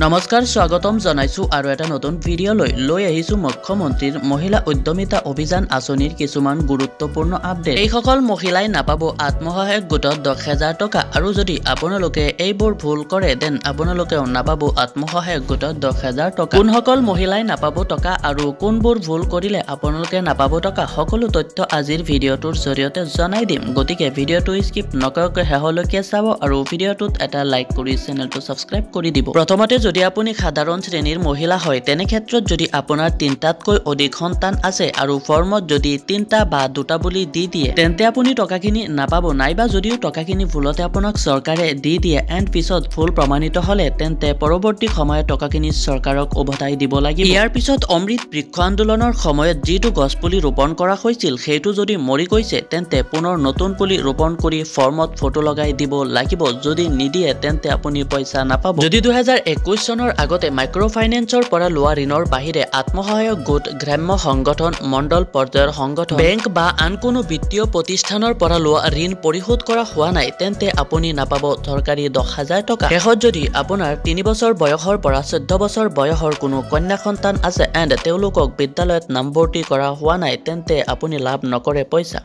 নমস্কাৰ স্বাগতম জনাইছো আৰু এটা নতুন ভিডিঅ' লৈ আহিছো মুখ্যমন্ত্ৰীৰ মহিলা উদ্যমিতা অভিযান আঁচনিৰ কিছুমান গুৰুত্বপূৰ্ণ আপডেট। এইসকল মহিলাই নাপাব আত্মসহায়ক গোটত 10,000 টকা আৰু যদি আপোনালোকে এইবোৰ ভুল কৰে দেন আপোনালোকেও নাপাব আত্মসহায়ক গোটত 10,000 টকা। কোনসকল মহিলাই নাপাব টকা আৰু কোনবোৰ ভুল কৰিলে আপোনালোকে নাপাব টকা সকলো তথ্য আজিৰ ভিডিঅ'টোৰ জৰিয়তে জনাই দিম। গতিকে ভিডিঅ'টো স্কিপ নকৰাকৈ শেষলৈকে চাব আৰু ভিডিঅ'টোত এটা লাইক কৰি চেনেলটো সাবস্ক্ৰাইব কৰি দিব। প্ৰথমতে যদি আপুনি সাধাৰণ শ্ৰেণীৰ মহিলা হয় তেনে ক্ষেত্ৰত যদি আপোনাৰ 3টাতকৈ অধিক সন্তান আছে আৰু ফৰ্মত যদি 3টা বা 2টা বুলি দি দিয়ে তেন্তে আপুনি টকাখিনি নাপাব, নাইবা যদিও টকাখিনি ভুলতে আপোনাক চৰকাৰে দি দিয়ে এণ্ড পিছত ভুল প্ৰমাণিত হলে তেন্তে পৰৱৰ্তী সময়ত টকাখিনি চৰকাৰক উভতাই দিব লাগিব। ইয়াৰ পিছত অমৃত বৃক্ষ আন্দোলনৰ সময়ত যিটো গছপুলি ৰোপণ কৰা হৈছিল সেইটো যদি মৰি গৈছে তেন্তে পুনৰ নতুন পুলি ৰোপণ কৰি ফৰ্মত ফটো লগাই দিব লাগিব। যদি নিদিয়ে তেন্তে আপুনি পইচা নাপাব। যদি 2021 চনৰ আগতে মাইক্ৰ ফাইনেন্সৰ পৰা লোৱা ঋণৰ বাহিৰে আত্মসহায়ক গোট, গ্ৰাম্য সংগঠন, মণ্ডল পৰ্যায়ৰ সংগঠন, বেংক বা আন কোনো বিত্তীয় প্ৰতিষ্ঠানৰ পৰা লোৱা ঋণ পৰিশোধ কৰা হোৱা নাই তেন্তে আপুনি নাপাব চৰকাৰী 10,000 টকা। শেষত যদি আপোনাৰ 3 বছৰ বয়সৰ পৰা 14 বছৰ বয়সৰ কোনো কন্যা সন্তান আছে এণ্ড তেওঁলোকক বিদ্যালয়ত নামভৰ্তি কৰা হোৱা নাই তেন্তে আপুনি লাভ নকৰে পইচা।